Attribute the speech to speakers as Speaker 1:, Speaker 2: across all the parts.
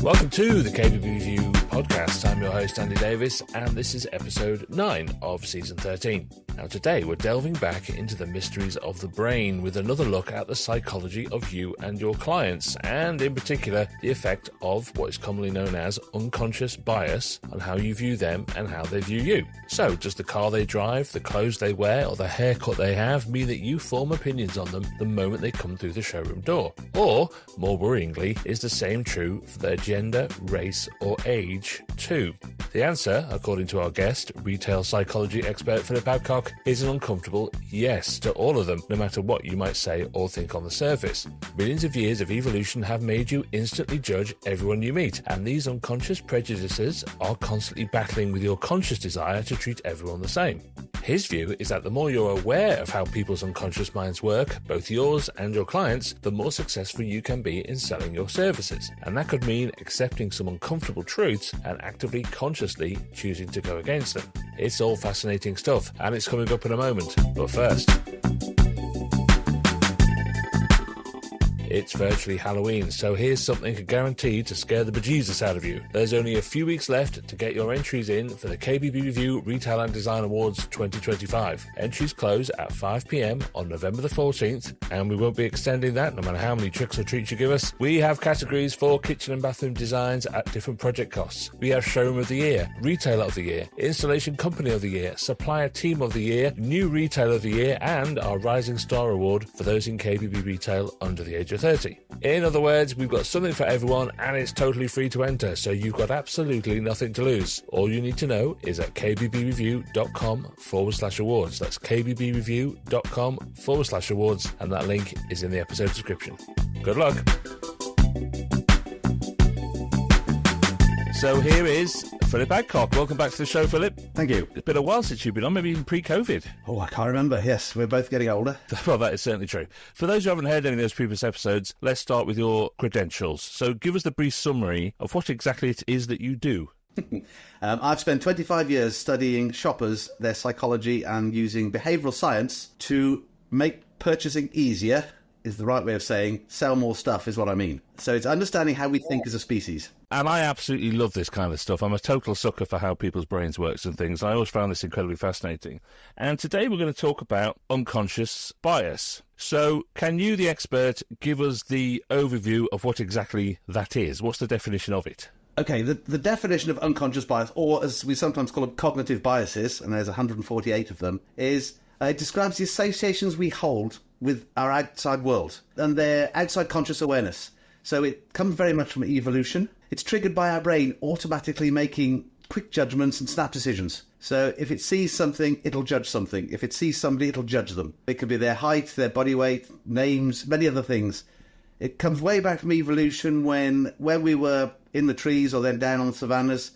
Speaker 1: Welcome to the kbbreview podcast. I'm your host, Andy Davies, and this is episode 9 of season 13. Now today we're delving back into the mysteries of the brain with another look at the psychology of you and your clients, and in particular the effect of what is commonly known as unconscious bias on how you view them and how they view you. So does the car they drive, the clothes they wear, or the haircut they have mean that you form opinions on them the moment they come through the showroom door? Or, more worryingly, is the same true for their gender, race, or age too? The answer, according to our guest, retail psychology expert Phillip Adcock, is an uncomfortable yes to all of them, no matter what you might say or think on the surface. Millions of years of evolution have made you instantly judge everyone you meet, and these unconscious prejudices are constantly battling with your conscious desire to treat everyone the same. His view is that the more you're aware of how people's unconscious minds work, both yours and your clients, the more successful you can be in selling your services. And that could mean accepting some uncomfortable truths and actively, consciously choosing to go against them. It's all fascinating stuff, and it's coming up in a moment. But first, it's virtually Halloween, so here's something guaranteed to scare the bejesus out of you. There's only a few weeks left to get your entries in for the kbbreview Retail and Design Awards 2025. Entries close at 5 p.m. on November the 14th, and we won't be extending that no matter how many tricks or treats you give us. We have categories for kitchen and bathroom designs at different project costs. We have Showroom of the Year, Retailer of the Year, Installation Company of the Year, Supplier Team of the Year, New Retailer of the Year, and our Rising Star Award for those in KBB Retail under the age of 30. In other words, we've got something for everyone and it's totally free to enter, so you've got absolutely nothing to lose. All you need to know is at kbbreview.com/awards. That's kbbreview.com/awards, and that link is in the episode description. Good luck. So here is Phillip Adcock. Welcome back to the show, Phillip.
Speaker 2: Thank you.
Speaker 1: It's been a while since you've been on, maybe even pre-COVID.
Speaker 2: Oh, I can't remember. Yes, we're both getting older.
Speaker 1: Well, that is certainly true. For those who haven't heard any of those previous episodes, let's start with your credentials. So give us the brief summary of what exactly it is that you do.
Speaker 2: I've spent 25 years studying shoppers, their psychology, and using behavioural science to make purchasing easier, is the right way of saying sell more stuff is what I mean. So it's understanding how we think as a species.
Speaker 1: And I absolutely love this kind of stuff. I'm a total sucker for how people's brains works and things. I always found this incredibly fascinating. And today we're going to talk about unconscious bias. So can you, the expert, give us the overview of what exactly that is? What's the definition of it?
Speaker 2: Okay, the definition of unconscious bias, or as we sometimes call them, cognitive biases, and there's 148 of them, is it describes the associations we hold with our outside world and their outside conscious awareness. So it comes very much from evolution. It's triggered by our brain automatically making quick judgments and snap decisions. So if it sees something, it'll judge something. If it sees somebody, it'll judge them. It could be their height, their body weight, names, many other things. It comes way back from evolution when we were in the trees or then down on the savannas.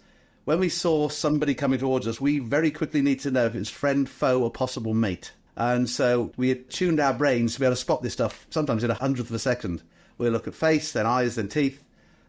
Speaker 2: When we saw somebody coming towards us, we very quickly need to know if it's friend, foe, or possible mate. And so we attuned our brains to be able to spot this stuff, sometimes in 1/100th of a second. We'll look at face, then eyes, then teeth.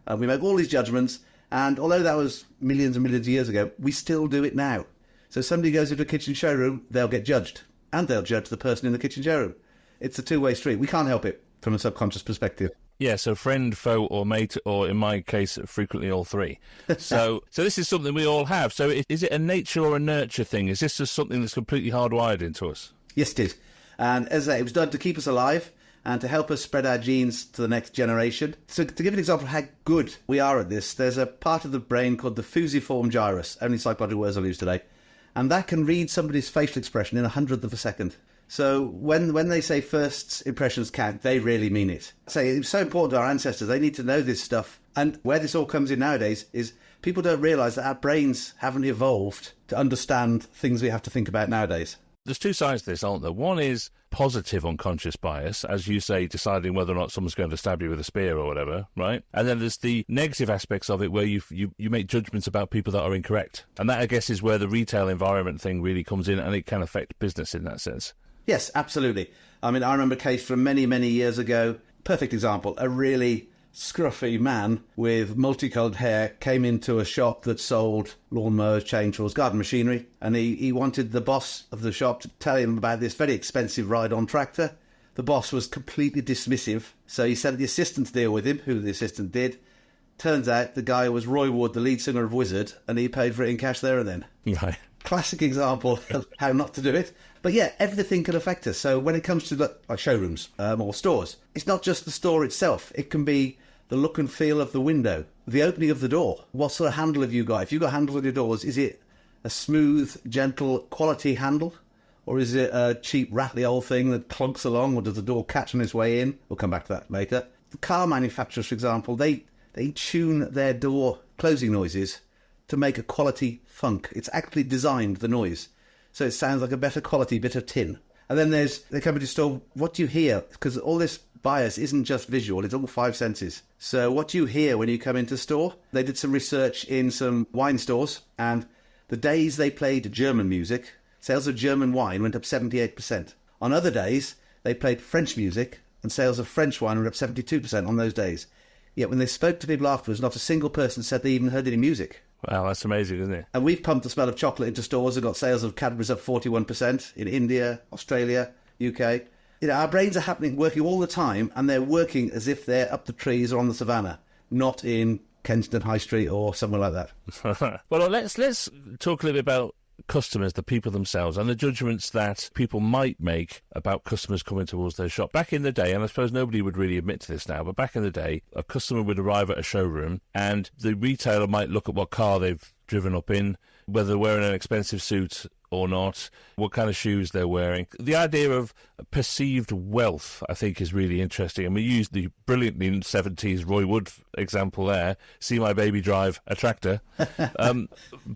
Speaker 2: And we make all these judgments. And although that was millions and millions of years ago, we still do it now. So somebody goes into a kitchen showroom, they'll get judged. And they'll judge the person in the kitchen showroom. It's a two-way street. We can't help it from a subconscious perspective.
Speaker 1: Yeah, so friend, foe, or mate, or in my case, frequently all three. So this is something we all have. So is it a nature or a nurture thing? Is this just something that's completely hardwired into us?
Speaker 2: Yes, it is. And as I say, it was done to keep us alive and to help us spread our genes to the next generation. So to give an example of how good we are at this, there's a part of the brain called the fusiform gyrus, only psychological words I'll use today, and that can read somebody's facial expression in 1/100th of a second. So when they say first impressions count, they really mean it. Say it's so important to our ancestors, they need to know this stuff. And where this all comes in nowadays is people don't realise that our brains haven't evolved to understand things we have to think about nowadays.
Speaker 1: There's two sides to this, aren't there? One is positive unconscious bias, as you say, deciding whether or not someone's going to stab you with a spear or whatever, right? And then there's the negative aspects of it where you make judgments about people that are incorrect. And that, I guess, is where the retail environment thing really comes in, and it can affect business in that sense.
Speaker 2: Yes, absolutely. I mean, I remember a case from many, many years ago. Perfect example. A really scruffy man with multicoloured hair came into a shop that sold lawnmowers, chainsaws, garden machinery, and he wanted the boss of the shop to tell him about this very expensive ride-on tractor. The boss was completely dismissive, so he sent the assistant to deal with him, who the assistant did. Turns out the guy was Roy Wood, the lead singer of Wizard, and he paid for it in cash there and then.
Speaker 1: Right.
Speaker 2: Classic example of how not to do it. But yeah, everything can affect us. So when it comes to like showrooms or stores, it's not just the store itself. It can be the look and feel of the window, the opening of the door. What sort of handle have you got? If you've got handles on your doors, is it a smooth, gentle, quality handle? Or is it a cheap, rattly old thing that clunks along? Or does the door catch on its way in? We'll come back to that later. The car manufacturers, for example, they tune their door closing noises to make a quality funk. It's actually designed, the noise, so it sounds like a better quality bit of tin. And then there's the company store. What do you hear? Because all this bias isn't just visual, it's all five senses. So what do you hear when you come into store? They did some research in some wine stores, and the days they played German music, sales of German wine went up 78%. On other days, they played French music, and sales of French wine were up 72% on those days. Yet when they spoke to people afterwards, not a single person said they even heard any music.
Speaker 1: Wow, that's amazing, isn't it?
Speaker 2: And we've pumped the smell of chocolate into stores and got sales of Cadbury's up 41% in India, Australia, UK. You know, our brains are working all the time, and they're working as if they're up the trees or on the savannah, not in Kensington High Street or somewhere like that.
Speaker 1: Well, let's talk a little bit about customers, the people themselves, and the judgments that people might make about customers coming towards their shop. Back in the day, and I suppose nobody would really admit to this now, but back in the day, a customer would arrive at a showroom and the retailer might look at what car they've driven up in, whether they're wearing an expensive suit or not, what kind of shoes they're wearing. The idea of perceived wealth, I think, is really interesting. And we used the brilliantly 70s Roy Wood example there, see my baby drive a tractor. But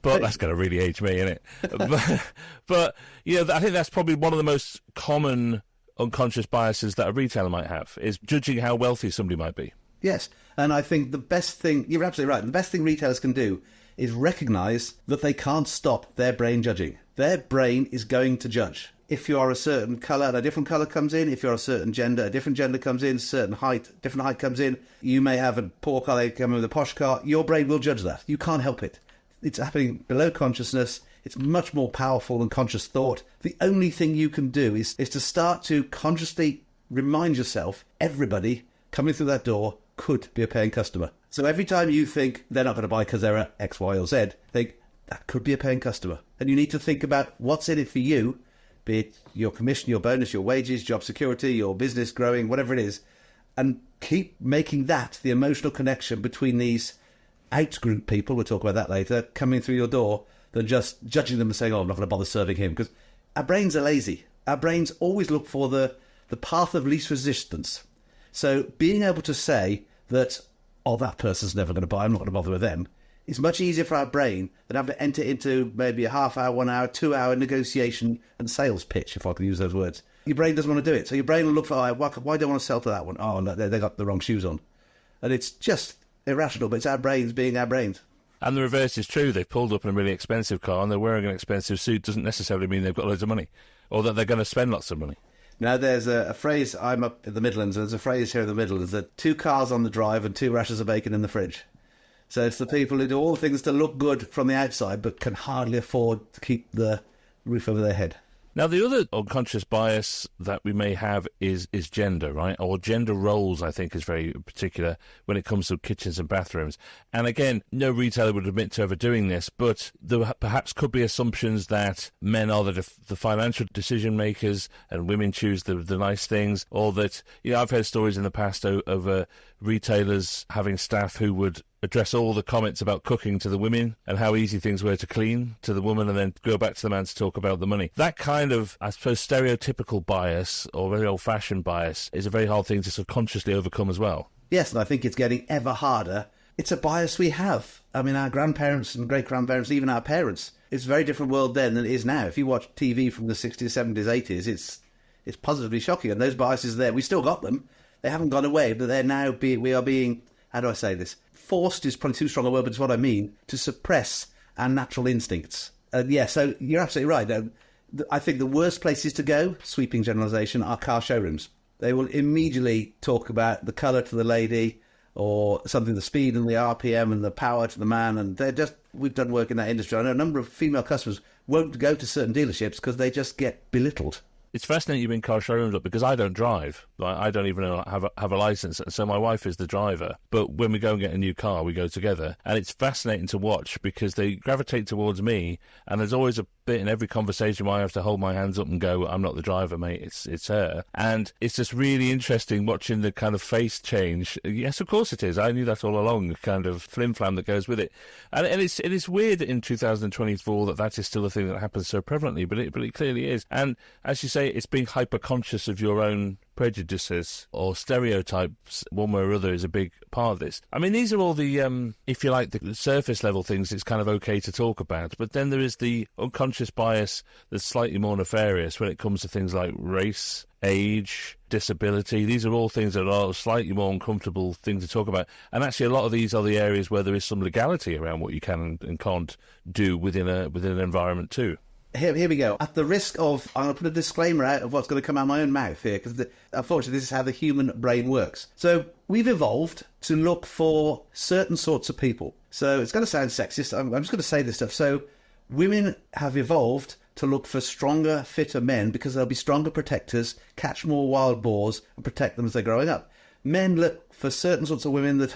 Speaker 1: that's going to really age me, isn't it? but you know, I think that's probably one of the most common unconscious biases that a retailer might have, is judging how wealthy somebody might be.
Speaker 2: Yes, and I think the best thing, you're absolutely right, the best thing retailers can do is recognise that they can't stop their brain judging. Their brain is going to judge. If you are a certain colour, a different colour comes in. If you're a certain gender, a different gender comes in. Certain height, different height comes in. You may have a poor car, they come in with a posh car. Your brain will judge that. You can't help it. It's happening below consciousness. It's much more powerful than conscious thought. The only thing you can do is to start to consciously remind yourself, everybody coming through that door could be a paying customer. So every time you think they're not going to buy because they're at X, Y, or Z, think that could be a paying customer. And you need to think about what's in it for you, be it your commission, your bonus, your wages, job security, your business growing, whatever it is, and keep making that the emotional connection between these out-group people, we'll talk about that later, coming through your door, than just judging them and saying, oh, I'm not going to bother serving him. Because our brains are lazy. Our brains always look for the path of least resistance. So being able to say that, oh, that person's never going to buy, I'm not going to bother with them, is much easier for our brain than having to enter into maybe a half hour, 1 hour, 2 hour negotiation and sales pitch, if I can use those words. Your brain doesn't want to do it. So your brain will look for, oh, why do I want to sell to that one? Oh, no, they got the wrong shoes on. And it's just irrational, but it's our brains being our brains.
Speaker 1: And the reverse is true. They've pulled up in a really expensive car and they're wearing an expensive suit doesn't necessarily mean they've got loads of money or that they're going to spend lots of money.
Speaker 2: Now, there's a phrase, I'm up in the Midlands, and there's a phrase here in the Midlands that 2 cars on the drive and 2 rashers of bacon in the fridge. So it's the people who do all the things to look good from the outside but can hardly afford to keep the roof over their head.
Speaker 1: Now, the other unconscious bias that we may have is gender, right? Or gender roles, I think, is very particular when it comes to kitchens and bathrooms. And again, no retailer would admit to ever doing this, but there perhaps could be assumptions that men are the financial decision makers and women choose the nice things, or that, you know, I've heard stories in the past of retailers having staff who would address all the comments about cooking to the women and how easy things were to clean to the woman and then go back to the man to talk about the money. That kind of, I suppose, stereotypical bias or very old-fashioned bias is a very hard thing to subconsciously overcome as well.
Speaker 2: Yes, and I think it's getting ever harder. It's a bias we have. I mean, our grandparents and great-grandparents, even our parents, it's a very different world then than it is now. If you watch TV from the 60s, 70s, 80s, it's positively shocking. And those biases are there. We still got them. They haven't gone away, but they're now we are being, how do I say this? Forced is probably too strong a word, but it's what I mean, to suppress our natural instincts. So you're absolutely right. I think the worst places to go, sweeping generalisation, are car showrooms. They will immediately talk about the colour to the lady or something, the speed and the RPM and the power to the man. And we've done work in that industry. I know a number of female customers won't go to certain dealerships because they just get belittled.
Speaker 1: It's fascinating you've been car showrooms up because I don't drive. Like, I don't even have a license, so my wife is the driver. But when we go and get a new car, we go together, and it's fascinating to watch because they gravitate towards me, and there's always a bit in every conversation where I have to hold my hands up and go, "I'm not the driver, mate. It's her." And it's just really interesting watching the kind of face change. Yes, of course it is. I knew that all along. The kind of flim-flam that goes with it, and it is weird that in 2024 that is still a thing that happens so prevalently, but it clearly is. And as you say, it's being hyper-conscious of your own prejudices or stereotypes one way or other is a big part of this. I mean, these are all the, if you like, the surface level things it's kind of okay to talk about, but then there is the unconscious bias that's slightly more nefarious when it comes to things like race, age, disability. These are all things that are slightly more uncomfortable things to talk about. And actually a lot of these are the areas where there is some legality around what you can and can't do within an environment too.
Speaker 2: Here we go. At the risk of, I'm going to put a disclaimer out of what's going to come out of my own mouth here, because unfortunately this is how the human brain works. So we've evolved to look for certain sorts of people. So it's going to sound sexist. I'm just going to say this stuff. So women have evolved to look for stronger, fitter men because they'll be stronger protectors, catch more wild boars and protect them as they're growing up. Men look for certain sorts of women that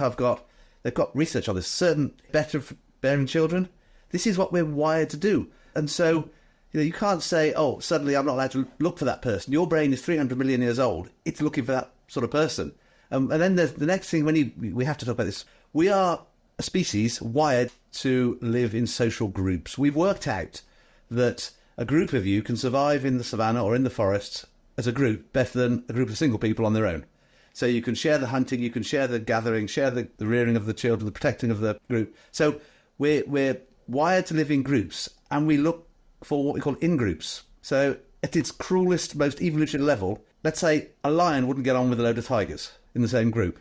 Speaker 2: they've got research on this, certain better for bearing children. This is what we're wired to do. And so you can't say, oh, suddenly I'm not allowed to look for that person. Your brain is 300 million years old. It's looking for that sort of person. And then there's the next thing, we have to talk about this. We are a species wired to live in social groups. We've worked out that a group of you can survive in the savannah or in the forests as a group better than a group of single people on their own. So you can share the hunting, you can share the gathering, share the rearing of the children, the protecting of the group. So we're wired to live in groups, and we look for what we call in-groups. So at its cruelest, most evolutionary level, let's say a lion wouldn't get on with a load of tigers in the same group.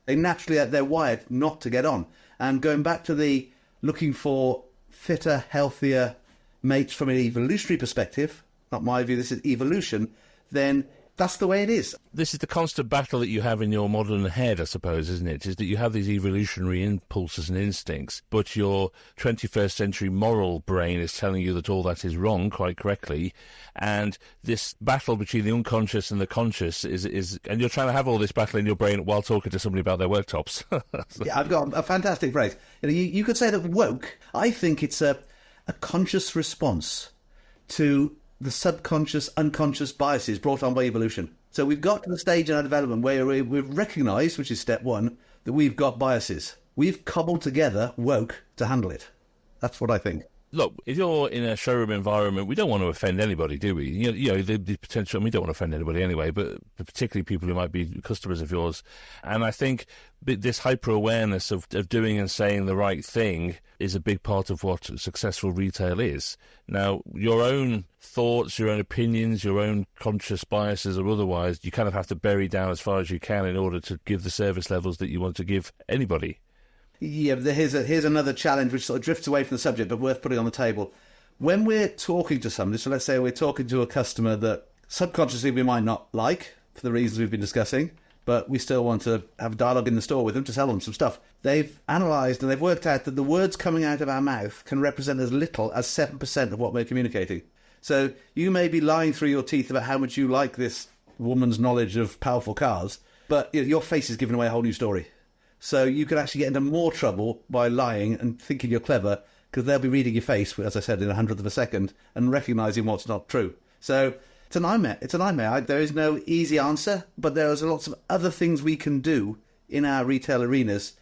Speaker 2: They're wired not to get on. And going back to the looking for fitter, healthier mates from an evolutionary perspective, not my view, this is evolution, then that's the way it is.
Speaker 1: This is the constant battle that you have in your modern head, I suppose, isn't it? Is that you have these evolutionary impulses and instincts, but your 21st century moral brain is telling you that all that is wrong, quite correctly, and this battle between the unconscious and the conscious is and you're trying to have all this battle in your brain while talking to somebody about their worktops.
Speaker 2: Yeah, I've got a fantastic phrase. You could say that woke, I think it's a conscious response to the subconscious, unconscious biases brought on by evolution. So we've got to the stage in our development where we've recognised, which is step one, that we've got biases. We've cobbled together woke to handle it. That's what I think.
Speaker 1: Look, if you're in a showroom environment, we don't want to offend anybody, do we? You know the potential, we don't want to offend anybody anyway, but particularly people who might be customers of yours. And I think this hyper-awareness of doing and saying the right thing is a big part of what successful retail is. Now, your own thoughts, your own opinions, your own conscious biases or otherwise, you kind of have to bury down as far as you can in order to give the service levels that you want to give anybody.
Speaker 2: Yeah, but here's another challenge which sort of drifts away from the subject, but worth putting on the table. When we're talking to somebody, so let's say we're talking to a customer that subconsciously we might not like, for the reasons we've been discussing, but we still want to have a dialogue in the store with them to sell them some stuff. They've analysed and they've worked out that the words coming out of our mouth can represent as little as 7% of what we're communicating. So you may be lying through your teeth about how much you like this woman's knowledge of powerful cars, but your face is giving away a whole new story. So you could actually get into more trouble by lying and thinking you're clever, because they'll be reading your face, as I said, in 100th of a second and recognising what's not true. So it's a nightmare. It's a nightmare. There is no easy answer, but there is lots of other things we can do in our retail arenas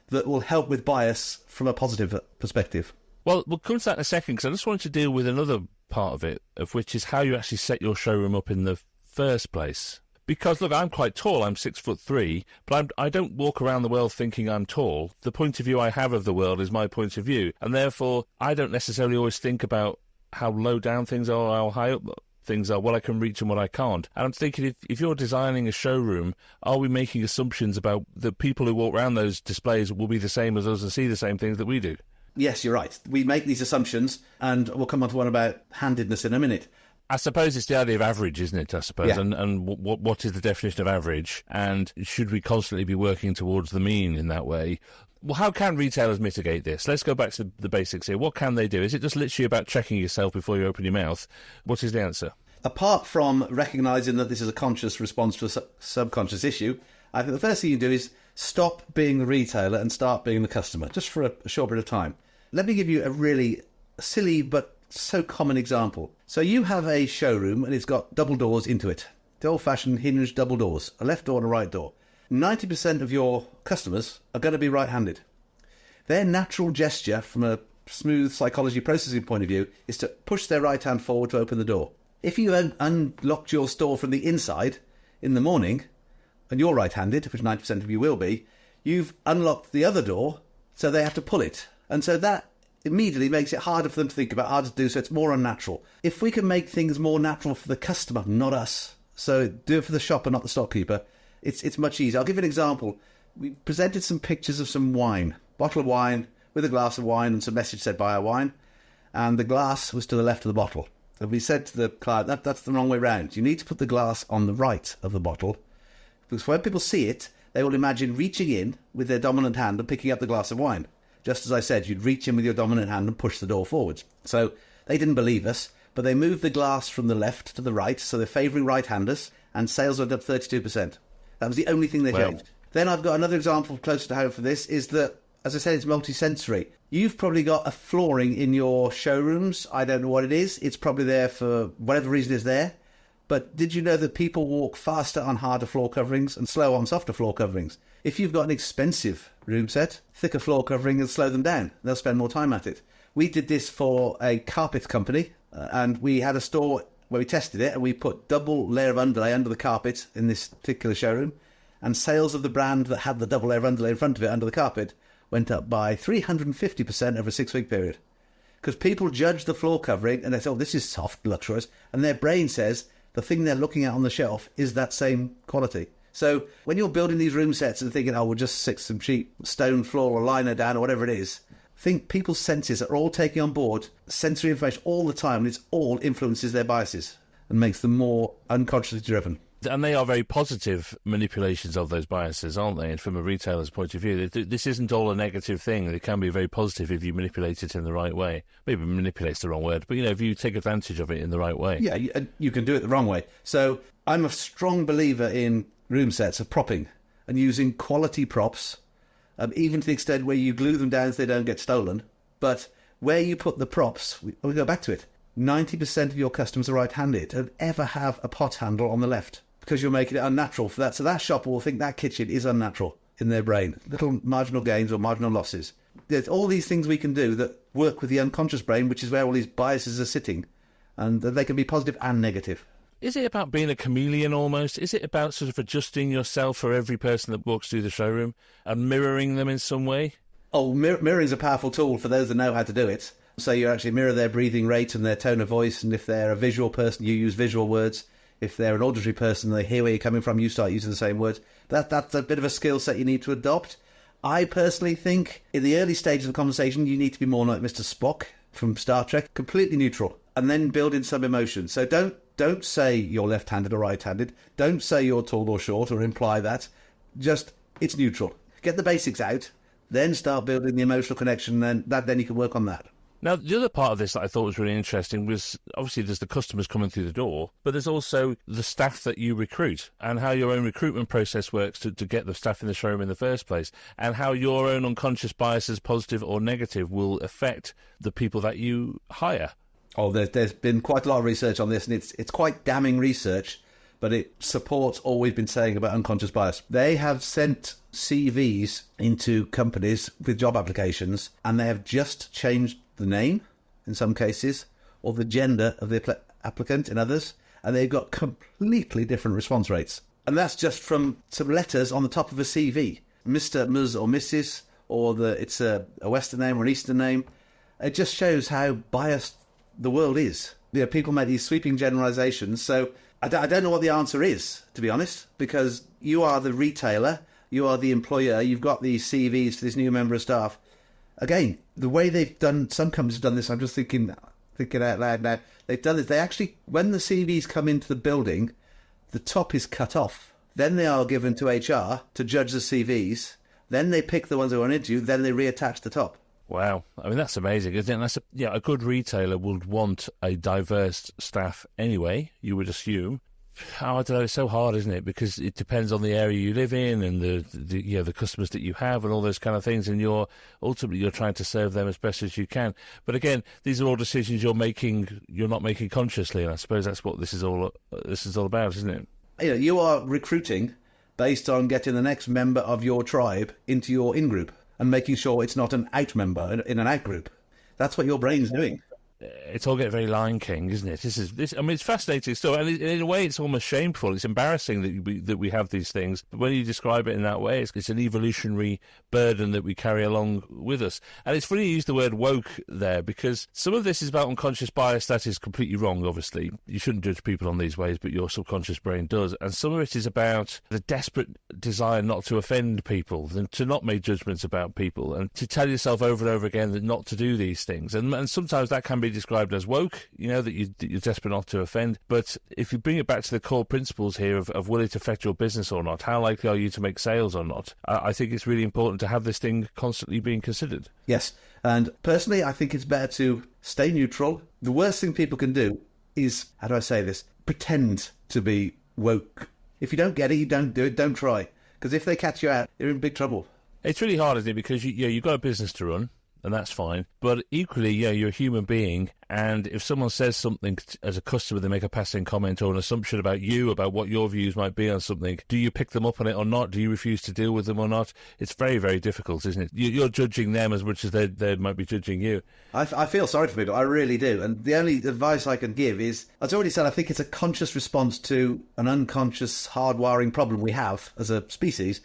Speaker 2: that will help with bias from a positive perspective.
Speaker 1: Well, we'll come to that in a second, because I just wanted to deal with another part of it, of which is how you actually set your showroom up in the first place. Because, look, I'm quite tall, I'm 6'3", but I don't walk around the world thinking I'm tall. The point of view I have of the world is my point of view, and therefore I don't necessarily always think about how low down things are, how high up things are, what I can reach and what I can't. And I'm thinking, if you're designing a showroom, are we making assumptions about the people who walk around those displays will be the same as us and see the same things that we do?
Speaker 2: Yes, you're right. We make these assumptions, and we'll come on to one about handedness in a minute.
Speaker 1: I suppose it's the idea of average, isn't it, I suppose?
Speaker 2: Yeah.
Speaker 1: And what is the definition of average? And should we constantly be working towards the mean in that way? Well, how can retailers mitigate this? Let's go back to the basics here. What can they do? Is it just literally about checking yourself before you open your mouth? What is the answer?
Speaker 2: apart from recognising that this is a conscious response to a subconscious issue, I think the first thing you do is stop being the retailer and start being the customer, just for a short bit of time. Let me give you a really silly but so common example. So you have a showroom and it's got double doors into it. The old-fashioned hinged double doors, a left door and a right door. 90% of your customers are going to be right-handed. Their natural gesture from a smooth psychology processing point of view is to push their right hand forward to open the door. If you unlocked your store from the inside in the morning, and you're right-handed, which 90% of you will be, you've unlocked the other door, so they have to pull it. And so that immediately makes it harder for them to think about, harder to do, so it's more unnatural. If we can make things more natural for the customer, not us, so do it for the shopper, not the stockkeeper, it's much easier. I'll give you an example. We presented some pictures of some wine, bottle of wine with a glass of wine and some message said buy our wine, and the glass was to the left of the bottle. And we said to the client, that's the wrong way round. You need to put the glass on the right of the bottle, because when people see it, they will imagine reaching in with their dominant hand and picking up the glass of wine. Just as I said, you'd reach in with your dominant hand and push the door forwards. So they didn't believe us, but they moved the glass from the left to the right, so they're favouring right-handers, and sales went up 32%. That was the only thing they changed. Then I've got another example closer to home for this, is that, as I said, it's multi-sensory. You've probably got a flooring in your showrooms. I don't know what it is. It's probably there for whatever reason it's there. But did you know that people walk faster on harder floor coverings and slow on softer floor coverings? If you've got an expensive room set, thicker floor covering will slow them down. They'll spend more time at it. We did this for a carpet company, and we had a store where we tested it, and we put double layer of underlay under the carpet in this particular showroom, and sales of the brand that had the double layer of underlay in front of it under the carpet went up by 350% over a 6-week period. Because people judge the floor covering, and they say, oh, this is soft, luxurious, and their brain says the thing they're looking at on the shelf is that same quality. So when you're building these room sets and thinking, oh, we'll just stick some cheap stone floor or liner down or whatever it is, think people's senses are all taking on board sensory information all the time, and it all influences their biases and makes them more unconsciously driven.
Speaker 1: And they are very positive manipulations of those biases, aren't they? And from a retailer's point of view, this isn't all a negative thing. It can be very positive if you manipulate it in the right way. Maybe manipulate's the wrong word, but, if you take advantage of it in the right way.
Speaker 2: Yeah, you can do it the wrong way. So I'm a strong believer in room sets of propping and using quality props, even to the extent where you glue them down so they don't get stolen. But where you put the props, we go back to it. 90% of your customers are right-handed. Don't ever have a pot handle on the left, because you're making it unnatural for that. So that shopper will think that kitchen is unnatural in their brain. Little marginal gains or marginal losses. There's all these things we can do that work with the unconscious brain, which is where all these biases are sitting. And they can be positive and negative.
Speaker 1: Is it about being a chameleon almost? Is it about sort of adjusting yourself for every person that walks through the showroom and mirroring them in some way?
Speaker 2: Oh, mirroring is a powerful tool for those that know how to do it. So you actually mirror their breathing rate and their tone of voice. And if they're a visual person, you use visual words. If they're an auditory person, they hear where you're coming from, you start using the same words. That's a bit of a skill set you need to adopt. I personally think in the early stages of the conversation, you need to be more like Mr. Spock from Star Trek, completely neutral, and then build in some emotion. So don't say you're left-handed or right-handed. Don't say you're tall or short or imply that. Just, it's neutral. Get the basics out, then start building the emotional connection, then you can work on that.
Speaker 1: Now, the other part of this that I thought was really interesting was, obviously, there's the customers coming through the door, but there's also the staff that you recruit and how your own recruitment process works to get the staff in the showroom in the first place, and how your own unconscious biases, positive or negative, will affect the people that you hire.
Speaker 2: Oh, there's been quite a lot of research on this, and it's quite damning research, but it supports all we've been saying about unconscious bias. They have sent CVs into companies with job applications, and they have just changed the name in some cases, or the gender of the applicant in others, and they've got completely different response rates. And that's just from some letters on the top of a CV. Mr., Ms. or Mrs., or it's a Western name or an Eastern name. It just shows how biased the world is. People make these sweeping generalizations, so I don't know what the answer is, to be honest, because you are the retailer, you are the employer, you've got these CVs for this new member of staff. Again, the way they've done, some companies have done this, I'm just thinking out loud now, they've done this, they actually, when the CVs come into the building, the top is cut off. Then they are given to HR to judge the CVs, then they pick the ones they want to interview, then they reattach the top.
Speaker 1: Wow. I mean, that's amazing, isn't it? A good retailer would want a diverse staff anyway, you would assume. I don't know, it's so hard, isn't it? Because it depends on the area you live in and the customers that you have and all those kind of things, and you're trying to serve them as best as you can. But again, these are all decisions you're not making consciously, and I suppose that's what this is all about, isn't it?
Speaker 2: You are recruiting based on getting the next member of your tribe into your in-group and making sure it's not an out member in an out-group. That's what your brain's doing.
Speaker 1: It's all getting very Lion King, isn't it? It's fascinating stuff, and in a way, it's almost shameful. It's embarrassing that we have these things. But when you describe it in that way, it's an evolutionary burden that we carry along with us. And it's funny you use the word woke there, because some of this is about unconscious bias. That is completely wrong, obviously. You shouldn't judge people on these ways, but your subconscious brain does. And some of it is about the desperate desire not to offend people, and to not make judgments about people, and to tell yourself over and over again that not to do these things. And sometimes that can be described as woke, that you're desperate not to offend. But if you bring it back to the core principles here of will it affect your business or not, how likely are you to make sales or not, I think it's really important to have this thing constantly being considered.
Speaker 2: Yes, and personally, I think it's better to stay neutral. The worst thing people can do is, how do I say this, pretend to be woke. If you don't get it, you don't do it, don't try. Because if they catch you out, you're in big trouble.
Speaker 1: It's really hard, isn't it? Because you've got a business to run, and that's fine. But equally, you're a human being, and if someone says something as a customer, they make a passing comment or an assumption about you, about what your views might be on something, do you pick them up on it or not? Do you refuse to deal with them or not? It's very, very difficult, isn't it? You're judging them as much as they might be judging you.
Speaker 2: I feel sorry for people, I really do. And the only advice I can give is, as I already said, I think it's a conscious response to an unconscious hardwiring problem we have as a species.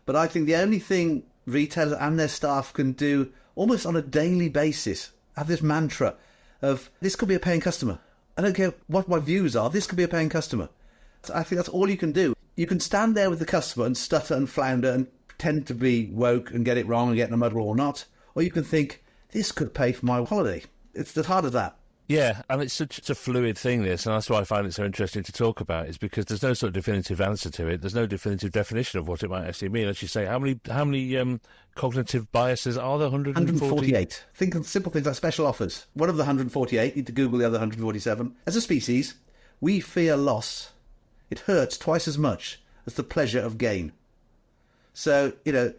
Speaker 2: But I think the only thing retailers and their staff can do almost on a daily basis, have this mantra of, this could be a paying customer. I don't care what my views are, this could be a paying customer. So I think that's all you can do. You can stand there with the customer and stutter and flounder and pretend to be woke and get it wrong and get in a muddle or not. Or you can think, this could pay for my holiday. It's as hard as that.
Speaker 1: Yeah, and it's such a fluid thing, this, and that's why I find it so interesting to talk about, is because there's no sort of definitive answer to it. There's no definitive definition of what it might actually mean. As you say, how many cognitive biases are there?
Speaker 2: 148. Think of simple things like special offers. One of the 148, you need to Google the other 147. As a species, we fear loss. It hurts twice as much as the pleasure of gain. So, you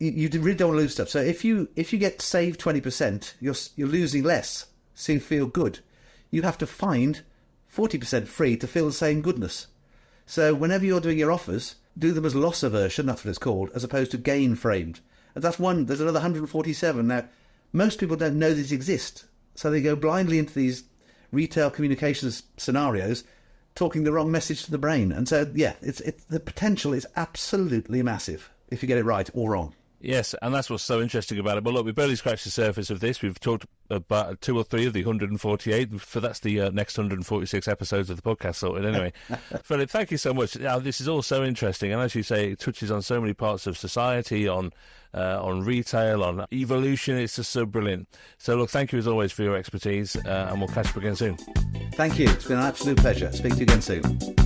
Speaker 2: really don't want to lose stuff. So if you get saved 20%, you're losing less. So you feel good. You have to find 40% free to feel the same goodness. So whenever you're doing your offers, do them as loss aversion, that's what it's called, as opposed to gain framed. And that's one. There's another 147. Now, most people don't know these exist. So they go blindly into these retail communications scenarios, talking the wrong message to the brain. And so, yeah, the potential is absolutely massive if you get it right or wrong.
Speaker 1: Yes, and that's what's so interesting about it. But look, we've barely scratched the surface of this. We've talked about 2 or 3 of the 148. So that's the next 146 episodes of the podcast sorted anyway. Philip, thank you so much. Now, this is all so interesting. And as you say, it touches on so many parts of society, on retail, on evolution. It's just so brilliant. So look, thank you as always for your expertise, and we'll catch up again soon.
Speaker 2: Thank you. It's been an absolute pleasure. Speak to you again soon.